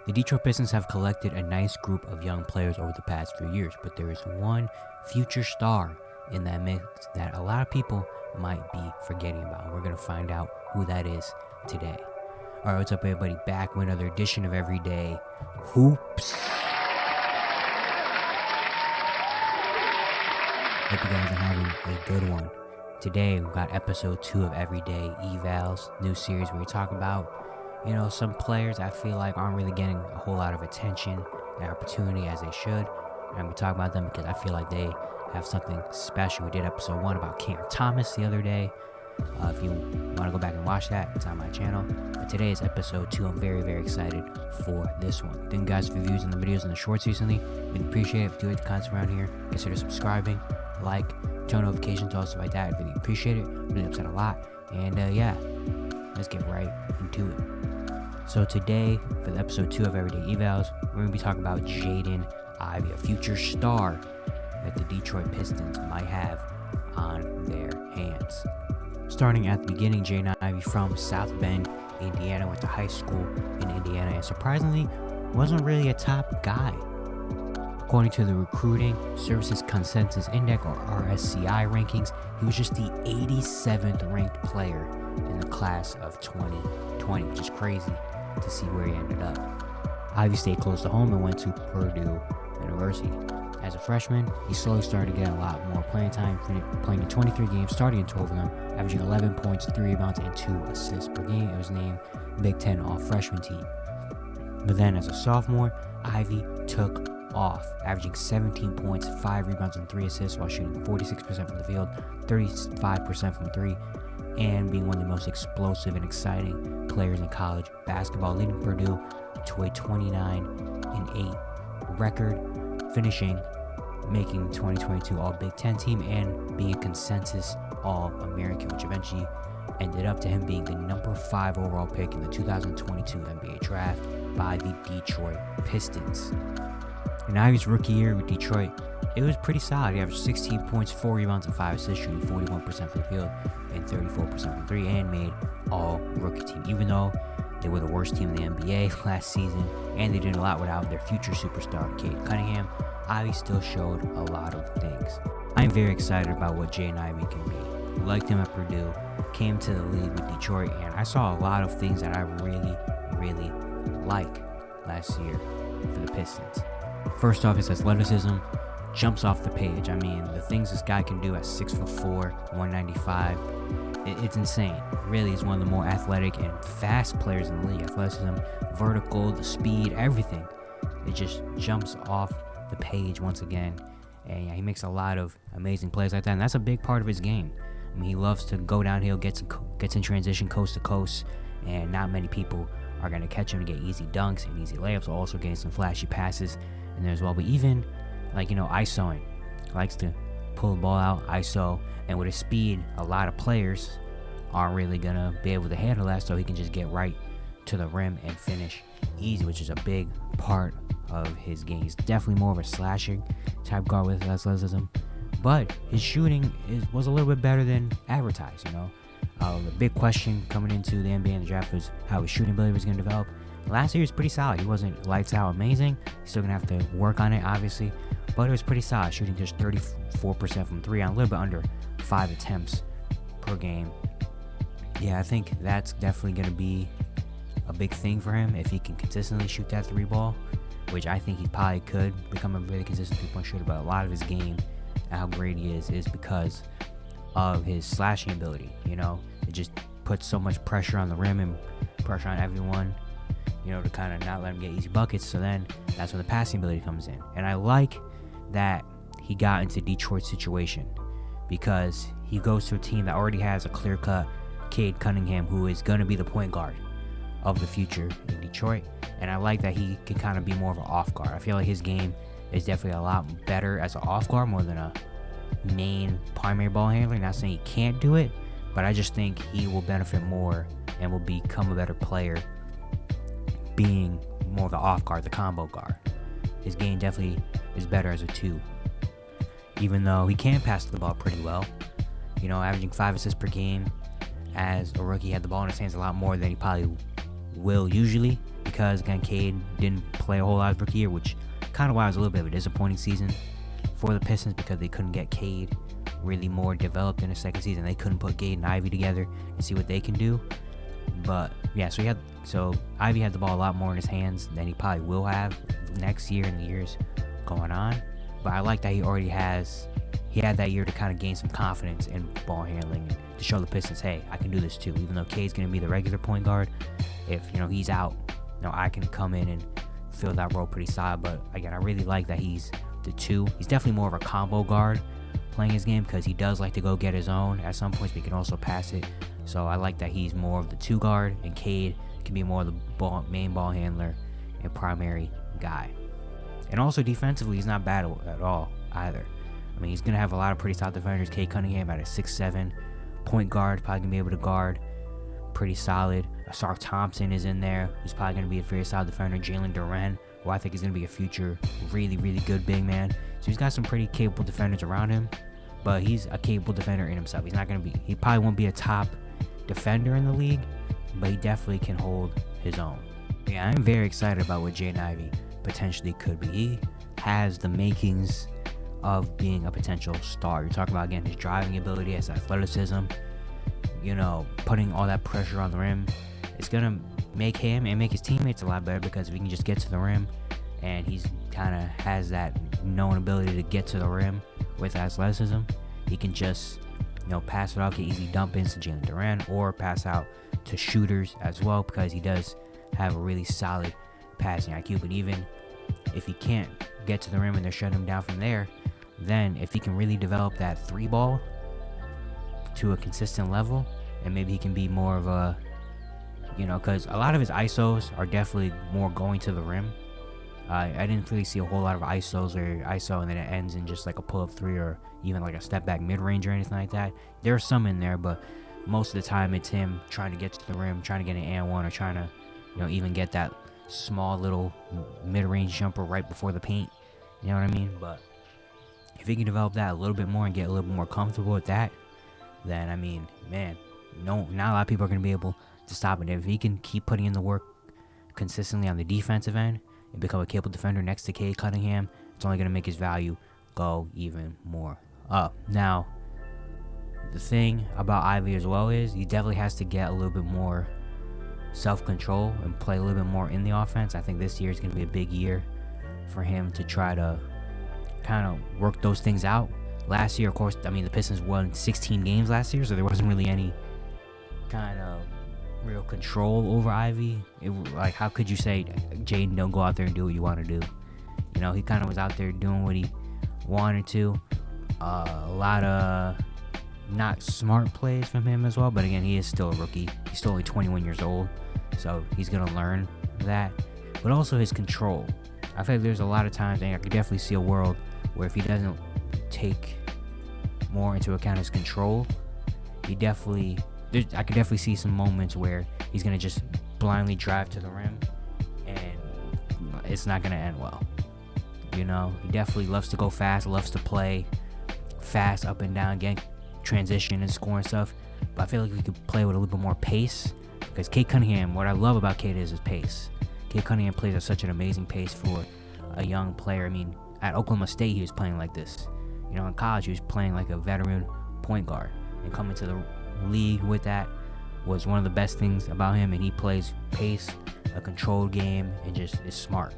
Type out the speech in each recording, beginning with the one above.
The Detroit Pistons have collected a nice group of young players over the past few years, but there is one future star in that mix that a lot of people might be forgetting about. We're going to find out who that is today. All right, what's up, everybody? Back with another edition of Everyday Hoops. Hope you guys are having a good one. Today, we've got episode 2 of Everyday Evals, new series where we talk about some players I feel like aren't really getting a whole lot of attention and opportunity as they should. And we talk about them because I feel like they have something special. We did episode 1 about Cam Thomas the other day. If you want to go back and watch that, it's on my channel. But today is episode 2. I'm very, very excited for this one. Thank you guys for the views on the videos and the shorts recently. We'd appreciate it if you like the content around here. Consider subscribing, like, turn notifications, all stuff like that. I really appreciate it. Really helps out a lot. And yeah, let's get right into it. So today, for the episode 2 of Everyday Evals, we're going to be talking about Jaden Ivey, a future star that the Detroit Pistons might have on their hands. Starting at the beginning, Jaden Ivey from South Bend, Indiana, went to high school in Indiana, and surprisingly, wasn't really a top guy. According to the Recruiting Services Consensus Index, or RSCI rankings, he was just the 87th ranked player in the class of 2020, which is crazy to see where he ended up. Ivey stayed close to home and went to Purdue University. As a freshman, he slowly started to get a lot more playing time, playing in 23 games, starting in 12 of them, averaging 11 points, 3 rebounds, and 2 assists per game. It was named Big Ten All-Freshman Team. But then as a sophomore, Ivey took off, averaging 17 points, 5 rebounds, and 3 assists while shooting 46% from the field, 35% from 3, and being one of the most explosive and exciting players in college basketball, leading Purdue to a 29-8 record, making the 2022 All-Big Ten team and being a consensus All-American, which eventually ended up to him being the number 5 overall pick in the 2022 NBA Draft by the Detroit Pistons. In Ivey's rookie year with Detroit, it was pretty solid. He averaged 16 points, 4 rebounds, and 5 assists, shooting 41% from the field and 34% from 3, and made All-Rookie team, even though they were the worst team in the NBA last season, and they did a lot without their future superstar, Cade Cunningham. Ivey still showed a lot of things. I'm very excited about what Jaden Ivey can be. Liked him at Purdue, came to the league with Detroit, and I saw a lot of things that I really, really like last year for the Pistons. First off, his athleticism jumps off the page. I mean, the things this guy can do at 6'4", 195, it's insane. Really, he's one of the more athletic and fast players in the league. Athleticism, vertical, the speed, everything. It just jumps off the page once again. And yeah, he makes a lot of amazing plays like that, and that's a big part of his game. I mean, he loves to go downhill, gets in transition coast to coast, and not many people are going to catch him to get easy dunks and easy layups, also getting some flashy passes in there as well. But even, ISOing, likes to pull the ball out, ISO, and with his speed, a lot of players aren't really going to be able to handle that, so he can just get right to the rim and finish easy, which is a big part of his game. He's definitely more of a slashing type guard with athleticism, but his shooting was a little bit better than advertised. The big question coming into the NBA and the draft was how his shooting ability was going to develop. Last year was pretty solid. He wasn't lights out amazing. He's still going to have to work on it, obviously, but it was pretty solid, shooting just 34% from 3 on a little bit under 5 attempts per game. Yeah, I think that's definitely going to be a big thing for him if he can consistently shoot that 3 ball, which I think he probably could become a really consistent 3-point shooter, but a lot of his game and how great he is because of his slashing ability. It just puts so much pressure on the rim and pressure on everyone, to kind of not let him get easy buckets. So then that's when the passing ability comes in. And I like that he got into Detroit's situation because he goes to a team that already has a clear-cut Cade Cunningham, who is going to be the point guard of the future in Detroit. And I like that he can kind of be more of an off guard. I feel like his game is definitely a lot better as an off guard more than a main primary ball handler. Not saying he can't do it, but I just think he will benefit more and will become a better player being more of the off guard, the combo guard. His game definitely is better as a 2. Even though he can pass the ball pretty well, averaging 5 assists per game. As a rookie, he had the ball in his hands a lot more than he probably will usually because, again, Cade didn't play a whole lot of rookie year, which kind of why it was a little bit of a disappointing season for the Pistons, because they couldn't get Cade really more developed in the second season. They couldn't put Cade and Ivy together and see what they can do. But yeah, so Ivy had the ball a lot more in his hands than he probably will have next year and the years going on. But I like that he had that year to kind of gain some confidence in ball handling and to show the Pistons, hey, I can do this too. Even though Cade's going to be the regular point guard, if he's out, I can come in and fill that role pretty solid. But again, I really like that he's the 2. He's definitely more of a combo guard playing his game, because he does like to go get his own at some points, but he can also pass it. So I like that he's more of the 2 guard, and Cade can be more of the main ball handler and primary guy. And also defensively, he's not bad at all either. I mean, he's going to have a lot of pretty solid defenders. Cade Cunningham at a 6'7" point guard, probably going to be able to guard pretty solid. Sark Thompson is in there. He's probably going to be a very solid defender. Jalen Duren, who I think is going to be a future really, really good big man. So he's got some pretty capable defenders around him, but he's a capable defender in himself. He probably won't be a top defender in the league, but he definitely can hold his own. Yeah, I'm very excited about what Jaden Ivey potentially could be. He has the makings of being a potential star. You're talking about, again, his driving ability, his athleticism, putting all that pressure on the rim. It's going to make him and make his teammates a lot better, because if he can just get to the rim, and he's kind of has that known ability to get to the rim with athleticism, he can just pass it off, get easy dump-ins to Jalen Duren, or pass out to shooters as well, because he does have a really solid passing IQ. But even if he can't get to the rim and they're shutting him down from there, then if he can really develop that 3 ball to a consistent level, and maybe he can be more of a, because a lot of his ISOs are definitely more going to the rim. I didn't really see a whole lot of ISOs or ISO and then it ends in just like a pull-up 3 or even like a step back mid-range or anything like that. There are some in there, but most of the time it's him trying to get to the rim, trying to get an and one, or trying to even get that small little mid-range jumper right before the paint. You know what I mean? But if he can develop that a little bit more and get a little bit more comfortable with that, then not a lot of people are going to be able to stop it. If he can keep putting in the work consistently on the defensive end and become a capable defender next to Cade Cunningham, it's only going to make his value go even more up. Now, the thing about Ivy as well is he definitely has to get a little bit more self-control and play a little bit more in the offense. I think this year is going to be a big year for him to try to kind of work those things out. Last year, of course, the Pistons won 16 games last year, so there wasn't really any kind of real control over Ivy. How could you say, Jaden, don't go out there and do what you want to do? He kind of was out there doing what he wanted to. A lot of not smart plays from him as well, but again, he is still a rookie. He's still only 21 years old, so he's going to learn that. But also his control. I feel like there's a lot of times, and I could definitely see a world where if he doesn't take more into account his control, I could definitely see some moments where he's going to just blindly drive to the rim, and it's not going to end well. He definitely loves to go fast, loves to play fast up and down, get transition and score and stuff. But I feel like we could play with a little bit more pace, because Cade Cunningham, what I love about Cade is his pace. Cade Cunningham plays at such an amazing pace for a young player. At Oklahoma State, he was playing like this. In college, he was playing like a veteran point guard. And coming to the league with that was one of the best things about him. And he plays pace, a controlled game, and just is smart.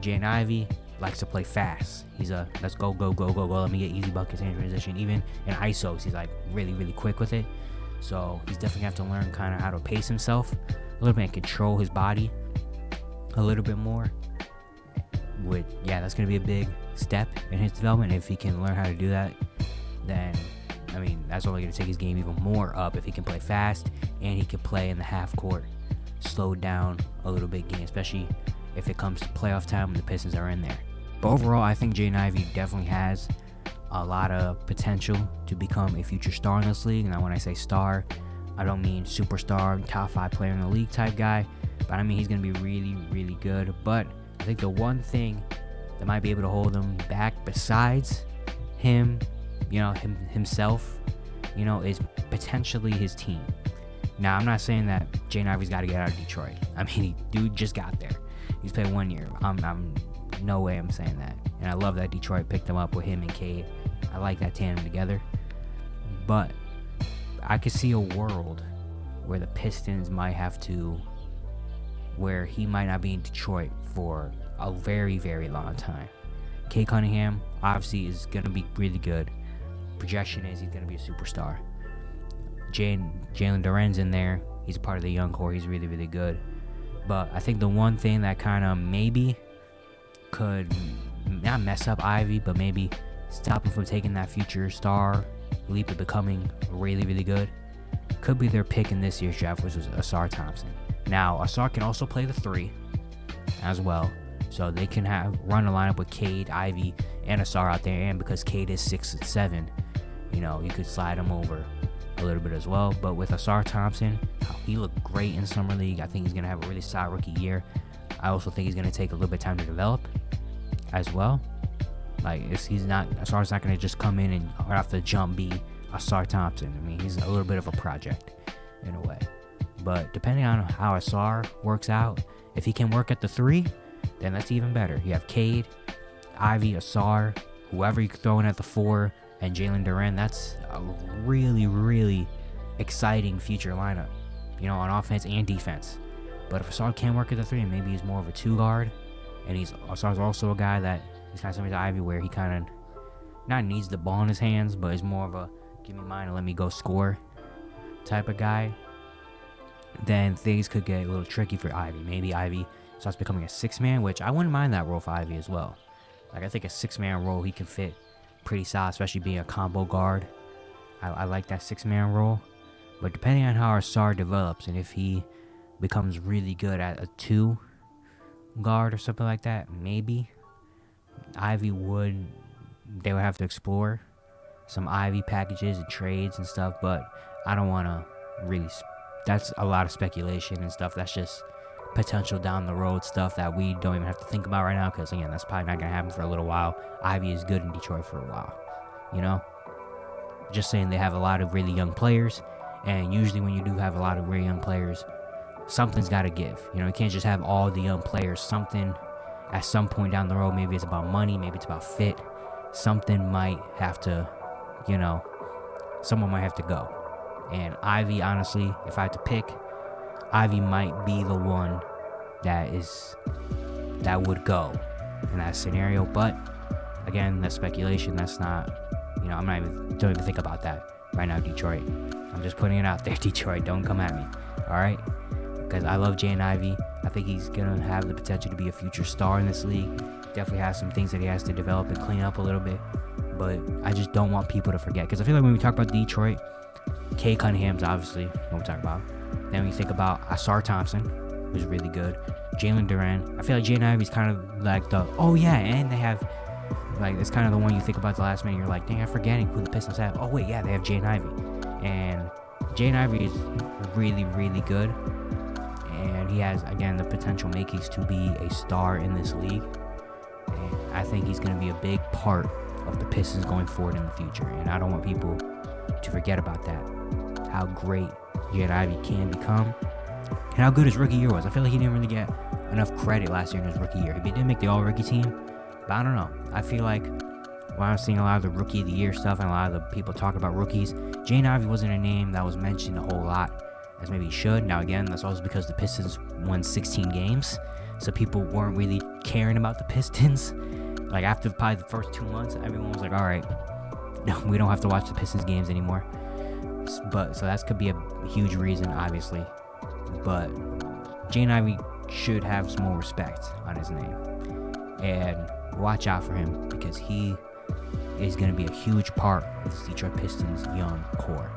Jaden Ivey likes to play fast. He's let's go, let me get easy buckets in transition. Even in ISOs, he's really, really quick with it. So he's definitely have to learn kind of how to pace himself a little bit and control his body a little bit more. That's going to be a big step in his development. If he can learn how to do that, then that's only going to take his game even more up. If he can play fast and he can play in the half court, slow down a little bit game, especially if it comes to playoff time when the Pistons are in there. But overall, I think Jaden Ivey definitely has a lot of potential to become a future star in this league. Now, when I say star, I don't mean superstar, top 5 player in the league type guy, but he's going to be really, really good. But I think the one thing that might be able to hold him back besides himself, is potentially his team. Now, I'm not saying that Jaden Ivey's got to get out of Detroit. I mean, dude just got there. He's played 1 year. I'm no way I'm saying that. And I love that Detroit picked him up with him and Cade. I like that tandem together. But I could see a world where the Pistons might have to, where he might not be in Detroit for a very, very long time. Cade Cunningham obviously is going to be really good. Projection is he's going to be a superstar. Jalen Duren's in there. He's a part of the young core. He's really, really good. But I think the one thing that kind of maybe could not mess up Ivey, but maybe stop him from taking that future star leap of becoming really, really good, could be their pick in this year's draft, which was Asar Thompson. Now, Asar can also play the 3 as well. So they can run a lineup with Cade, Ivey, and Asar out there. And because Cade is 6'7", you could slide him over a little bit as well. But with Asar Thompson, he looked great in Summer League. I think he's going to have a really solid rookie year. I also think he's going to take a little bit of time to develop as well. Asar's not going to just come in and right off the jump be Asar Thompson. I mean, he's a little bit of a project in a way. But depending on how Asar works out, if he can work at the 3, then that's even better. You have Cade, Ivey, Asar, whoever you throw in at the 4, and Jalen Duren. That's a really, really exciting future lineup, on offense and defense. But if Asar can't work at the 3, and maybe he's more of a 2 guard, and Asar's also a guy that is kind of similar to Ivey, where he kind of not needs the ball in his hands, but is more of a give me mine and let me go score type of guy, then things could get a little tricky for Ivey. Maybe Ivey starts becoming a 6-man, which I wouldn't mind that role for Ivey as well. I think a 6-man role he can fit pretty solid, especially being a combo guard. I like that 6-man role. But depending on how Asar develops and if he becomes really good at a 2 guard or something like that, maybe they would have to explore some Ivey packages and trades and stuff. But I don't want to really, that's a lot of speculation and stuff. That's just potential down the road stuff that we don't even have to think about right now, because again, that's probably not going to happen for a little while. Ivey is good in Detroit for a while, just saying. They have a lot of really young players, and usually when you do have a lot of really young players, something's got to give. You can't just have all the young players. Something at some point down the road, maybe it's about money, maybe it's about fit, something might have to, someone might have to go. And Ivey, honestly, if I had to pick, Ivey might be the one that would go in that scenario. But again, that's speculation. That's not, don't even think about that right now, Detroit. I'm just putting it out there, Detroit. Don't come at me, all right? Because I love Jaden Ivey. I think he's gonna have the potential to be a future star in this league. Definitely has some things that he has to develop and clean up a little bit. But I just don't want people to forget, because I feel like when we talk about Detroit, Cade Cunningham's obviously what we talk about. Then we think about Asar Thompson, who's really good. Jalen Duren. I feel like Jaden Ivey's kind of like and they have, it's kind of the one you think about the last minute. You're like, dang, I'm forgetting who the Pistons have. Oh, wait, yeah, they have Jaden Ivey. And Jaden Ivey is really, really good. And he has, again, the potential makings to be a star in this league. And I think he's going to be a big part of the Pistons going forward in the future. And I don't want people to forget about that, how great Jaden Ivey can become, and how good his rookie year was. I feel like he didn't really get enough credit last year in his rookie year. He didn't make the all-rookie team, but I don't know. I feel like when I was seeing a lot of the rookie of the year stuff and a lot of the people talking about rookies, Jaden Ivey wasn't a name that was mentioned a whole lot as maybe he should. Now again, that's also because the Pistons won 16 games, so people weren't really caring about the Pistons. After probably the first 2 months, everyone was like, all right, no, we don't have to watch the Pistons games anymore. But so that could be a huge reason, obviously. But Jaden Ivey should have some more respect on his name, and watch out for him, because he is going to be a huge part of this Detroit Pistons young core.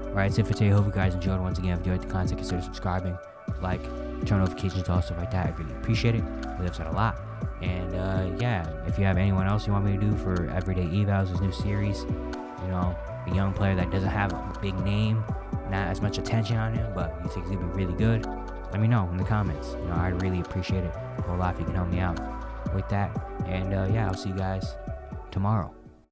Alright, that's it for today. Hope you guys enjoyed. Once again, if you like the content, consider subscribing, turn notifications on, stuff like that. I really appreciate it. It helps out a lot. And if you have anyone else you want me to do for Everyday Evals, this new series, a young player that doesn't have a big name, not as much attention on him, but you think he's gonna be really good, let me know in the comments. I'd really appreciate it a whole lot if you can help me out with that. And I'll see you guys tomorrow.